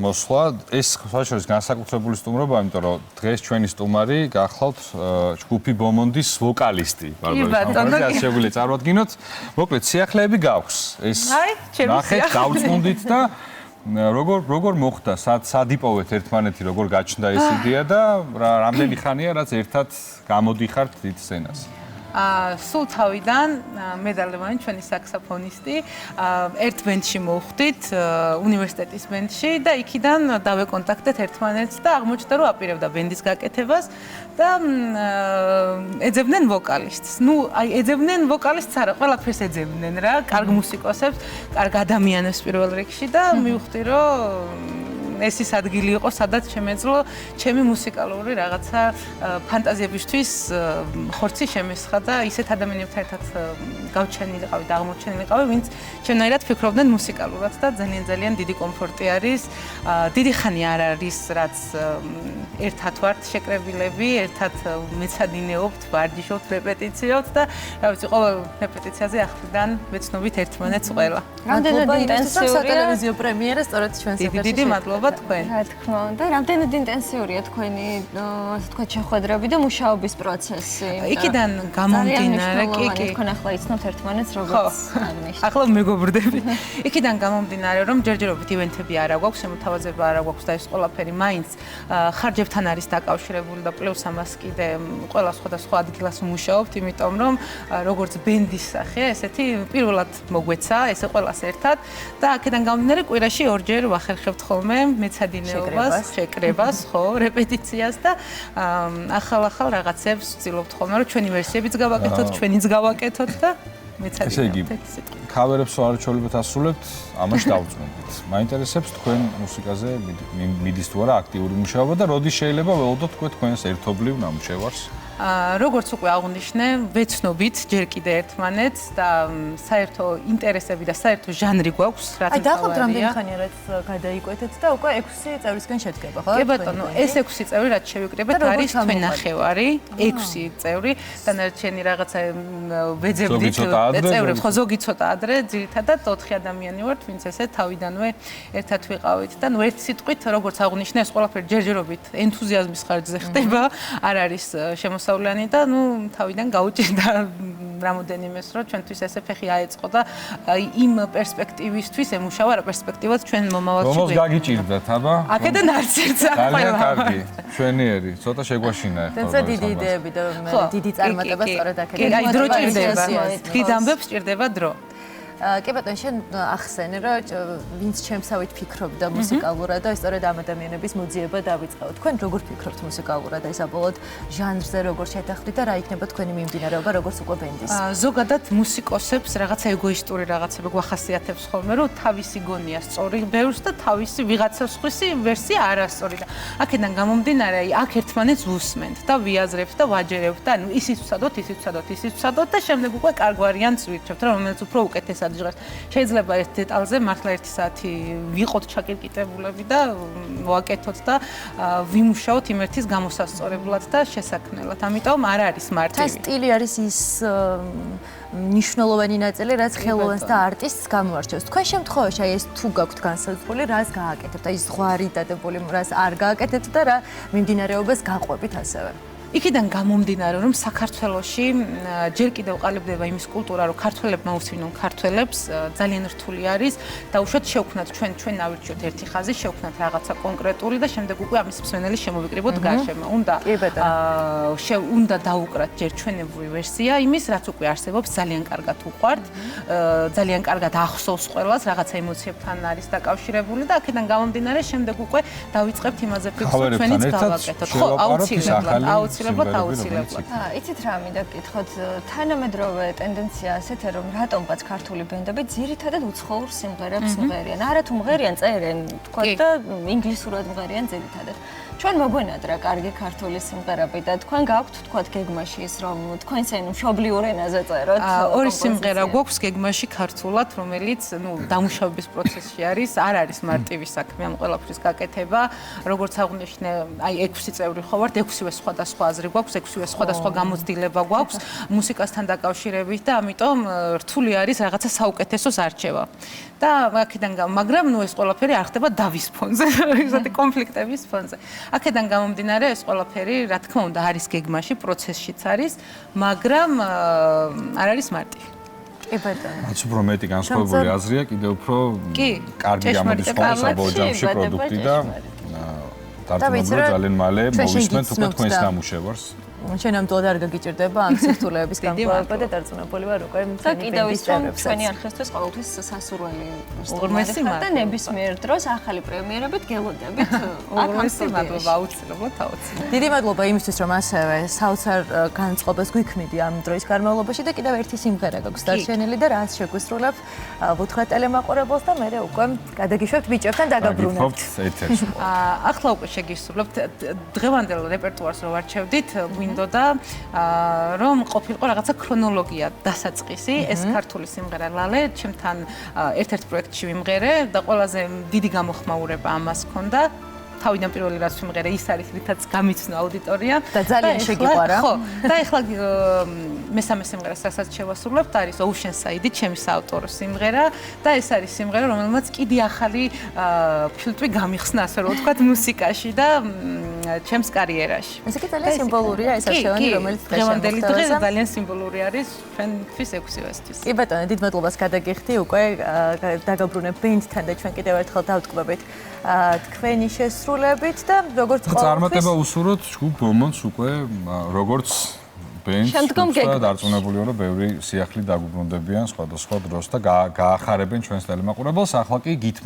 მოსვლა ეს საერთოდ განსაკუთრებული სტუმრობა, იმიტომ რომ დღეს ჩვენი სტუმარი გახლავთ ჯგუფი ბომონდის ვოკალისტი. ბარბარეს შეგვიძლია წარვადგინოთ. მოკლედ სიახლეები გაქვს. ეს ნახეთ, გავწმუნდით და როგორ მოხდა, სად იპოვეთ ერთმანეთი, როგორ გაჩნდა ეს იდეა და რამდენი ხანია რაც ერთად გამოდიხართ დიდ სცენას. სულ თავიდან მე და ლევანი ჩვენი საქსოფონისტი ერთ ბენდში მოვხვდით უნივერსიტეტის ბენდში და იქიდან დავეკონტაქტეთ ერთმანეთს და აღმოჩნდა რომ აპირებდა ბენდის გაკეთებას და ეძებდნენ ვოკალისტს. ეძებდნენ ვოკალისტს არა, ყველაფერს ეძებდნენ რა, კარგ მუსიკოსებს, კარგ ადამიანებს პირველ რიგში და მივხვდი რომ ეს ის ადგილი იყო, სადაც შემეძლო ჩემი მუსიკალური რაღაცა ფანტაზიებისთვის ხორცი შემესხა და ისეთ ადამიანებთან ერთად გავჩენილიყავი და აღმოჩენილიყავი, ვინც ჩემნაირად ფიქრობდნენ მუსიკალურად და ძალიან დიდი კომფორტი არის. დიდი ხანი არ არის, რაც ერთად ვართ შეკრებილები, ერთად მეცადინეობთ, ვარჯიშობთ, რეპეტიციობთ და რა ვიცი, ყოველ რეპეტიციაზე ახლიდან ვეცნობით ერთმანეთს ყველა. რამდენად ინტენსიურია სატელევიზიო პრემიერა სწორედ ჩვენს ეფერში. დიდი მადლობა. რა თქმა უნდა, რამდენად ინტენსიურია თქვენი, ასე ვთქვათ, შეხვედრები და მუშაობის პროცესი? იქიდან გამომდინარე, თქვენ ახლა იცნობთ ერთმანეთს როგორც აღნიშნეთ. ახლა მეგობრდები. იქიდან გამომდინარე, რომ ჯერჯერობით ივენთები არ აქვს, შემოთავაზება არ აქვს და ეს ყველაფერი მაინც ხარჯებთან არის დაკავშირებული და პლუს ამას კიდე ყველა სხვადასხვა ადგილას ვმუშაობთ, იმიტომ რომ როგორც ბენდის სახეა, ესეთი პირველად მოგვეცა, ესე ყველას ერთად და აქედან გამომდინარე კვირაში ორჯერ ვახერხებთ ხოლმე მეცადინეობას, შეკრებას, ხო, რეპეტიციას და ახალ რაღაცებს ვცდილობთ ხოლმე, რომ ჩვენი ვერსიებიც გავაკეთოთ, ჩვენიც გავაკეთოთ და მეცადინეობთ. ესე იგი, ქავერებს ვარჩეულებთ ასრულებთ, ამაში დავწმუნდით. მაინტერესებს თქვენ მუსიკაზე მიდის თუ არა აქტიური მუშაობა და როდის შეიძლება ველოდოთ თქვენს ერთობლივ ნამუშევარს? როგორც უკვე აღვნიშნე, ვეცნობით ჯერ კიდე ერთმანეთს და საერთო ინტერესები და საერთო ჟანრი გვაქვს, რაც აი დაახლოებით რამდენი ხანია რაც გადაიკვეთეთ და უკვე 6 წევრისგან შედგება, ხო? კი ბატონო, ეს 6 წევრი რაც შევიკრიბეთ არის თქვენ ნახევარი, 6 წევრი, დანარჩენი რაღაცა ვეძებდით წევრებს, ხო ზოგი ცოტა ადრე, ძირითადად 4 ადამიანი ვართ, ვინც ესე თავიდანვე ერთად ვიყავით და ნუ ერთ სიტყვით, როგორც აღვნიშნე, ეს ყველაფერი ჯერჯერობით ენთუზიაზმის ხარჯზე ხდება, არ არის მოსავლიანი და ნუ თავიდან გაუჭირდა რამოდენიმეს რომ ჩვენთვის ესე ფეხი აეწყო და იმ პერსპექტივისთვის ემუშავა რა პერსპექტივას ჩვენ მომავალში რომოს გაგიჭირდათ აბა აქედან არც ერთს ძალიან კარგი ჩვენიერი ცოტა შეგვაშინა ახლა და დიდი იდეები და დიდი წარმატება სწორედ აქედან აი დრო ჭირდება დიდ ამბებს ჭირდება დრო კი ბატონო, შენ ახსენე, რომ ვინც ჩემსავით ფიქრობდა მუსიკალურად და სწორედ ამ ადამიანების მოძიება დავიწყო. თქვენ როგორ ფიქრობთ მუსიკალურად და საბოლოოდ ჟანრზე როგორ შეთანხმდით და რა იქნება თქვენი მიმდინარეობა როგორც უკვე ბენდის? ზოგადად მუსიკოსებს რაღაცა ეგოისტური რაღაცები გვახასიათებს ხოლმე, რომ თავისი გონია სწორი ბევრს და თავისი ვიღაცა სხვისი ვერსია არასწორი და აქედან გამომდინარე, აქ ერთმანეთს ვუსმენთ და ვიაზრებთ და ვაჯერებთ და ანუ ისიც ვცადოთ და შემდეგ უკვე კარგ ვარიანტს ვირჩევთ, რომელიც უფრო უკეთესად შეიძლება ერთ დეტალზე მართლა 1 საათი ვიყოთ ჩაკირკიტებულები და ვაკეთოთ და ვიმუშაოთ იმ ერთის გამოსასწორებლად და შესაქმნელად. ამიტომ არ არის მარტივი. და სტილი არის ის მნიშვნელოვანი ნაწილი, რაც ხელოვანს და არტისტს გამოარჩევს. თქვენ შემთხვევაში აი ეს თუ გაქვთ განსაზღვრული, რას გააკეთებთ? აი ზღვარი დადებული, რას არ გააკეთებთ და რა მიმდინარეობას გაყვებით ასევე? იქიდან გამომდინარე, რომ საქართველოში ჯერ კიდევ ყალიბდება იმის კულტურა, რომ ქართველებმა უსვინონ ქართველებს, ძალიან რთული არის და უშუალოდ შევქმნათ ჩვენ ავირჩიოთ ერთი ხაზი, შევქმნათ რაღაცა კონკრეტული და შემდეგ უკვე ამის მსმენელი შემოვიკრიბოთ გარშემო. უნდა დაუკრათ ჯერ ჩვენებური ვერსია იმის, რაც უკვე არსებობს, ძალიან კარგად უყვართ, ძალიან კარგად ახსოვს ყველას, რაღაცა ემოციებთან არის დაკავშირებული და აქედან გამომდინარე, შემდეგ უკვე დავიწყებთ იმაზე ფიქრობთ, ჩვენიც გავაკეთოთ. ხო, აუცილებლად. იცით რა მინდა გკითხოთ, თანამედროვე ტენდენცია ასეთია, რომ რატომღაც ქართული ბენდები ძირითადად უცხოურ სიმღერებს მღერიან. არა თუ მღერიან, წერენ, თქვათ და ინგლისურად მღერიან ძირითადად. ჩვენ მოგვენატრა კარგი ქართული სიმღერები და თქვენ გაქვთ თქვათ გეგმაში ის რომ თქვენს ანუ მშობლიურ ენაზე წეროთ. ორი სიმღერა გვაქვს გეგმაში ქართულად, რომელიც დამუშავების პროცესში არის, არ არის მარტივი საქმე ამ ყველაფრის გაკეთება. როგორც აღნიშნე, აი 6 წევრი ხო ვართ, 6-ვე სხვადასხვა აზრი გვაქვს, 6-ვე სხვადასხვა გამოცდილება გვაქვს მუსიკასთან დაკავშირებით და ამიტომ რთული არის რაღაცა საუკეთესოს არჩევა. და აქედან მაგრამ ეს ყველაფერი არ ხდება დავის ფონზე, ესეთი კონფლიქტების ფონზე. აქედან გამომდინარე ეს ყველაფერი, რა თქმა უნდა, არის გეგმაში, პროცესშიც არის, მაგრამ არ არის მარტივი. კი ბატონო. რაც უფრო მეტი განსხვავებული აზრია, კიდევ უფრო კარგი გამოდის ხოლმე საბოლოო ჯამში პროდუქტი და დარწმუნებული ძალიან მალე მოვისმენთ უკვე თქვენს ნამუშევარს. შენ ამტყოდ არ გაგიჭირდება ამ სირთულეების გამკლავება და დარწმუნებული ვარ უკვე და კიდევ ის რომ ჩვენი არქივისთვის ყოველთვის სასურველი უღრმესი და ნებისმიერ დროს ახალი პრემიერებით გელოდებით უღრმესი მადლობა აუცილებლად აუცილებლად. დიდი მადლობა იმისთვის რომ ასევე საოცარ განწყობას გვიქმნიდი ამ დროის განმავლობაში და კიდევ ერთი სიმღერა გაქვს დარჩენილი და რაც შეგვისრულებ ვუთხრათ ტელემაყურებელს და მე უკვე გადაგიშვებთ ბიჭებთან დაგაბრუნებთ. ახლა უკვე შეგისრულებთ დღევანდელ რეპერტუარს რო ვარჩევდით მინდოდა რომ ყოფილიყო რაღაცა ქრონოლოგია დასაწყისი ეს ქართული სიმღერა ლალე ჩემთან ერთ-ერთ პროექტში ვიმღერე და ყველაზე დიდი გამოხმაურება ამას ჰქონდა თავიდან პირველი რაც ვიმღერე ის არის რითაც გამიცნო აუდიტორია და ძალიან შეგიყვარა ხო და ეხლა მესამე სიმღერას რასაც შევასრულებთ არის Ocean Side ჩემი საავტორო სიმღერა და ეს არის სიმღერა რომელმაც კიდე ახალი ფილტვი გამიხსნა ასე რომ ვთქვათ მუსიკაში და ჩემს კარიერაში. ეს კი ძალიან სიმბოლურია ეს არჩევანი რომელიც დღევანდელი დღე ძალიან სიმბოლური არის ჩვენთვის 6-ვესთვის. კი ბატონო, დიდ მადლობას გადაგიხდი უკვე დაგაბრუნებ ბენდთან და ჩვენ კიდევ ერთხელ დავტკბებით თქვენი შესრულებით და როგორც ყოველთვის წარმატება უსურვოთ ჯგუფ ბომონს უკვე როგორც ბენდს და დარწმუნებული ვარ რომ ბევრი სიახლე დაგუბრუნდებიან სხვადასხვა დროს და გაახარებენ ჩვენს ტელემაყურებელს ახლა კი გითხრათ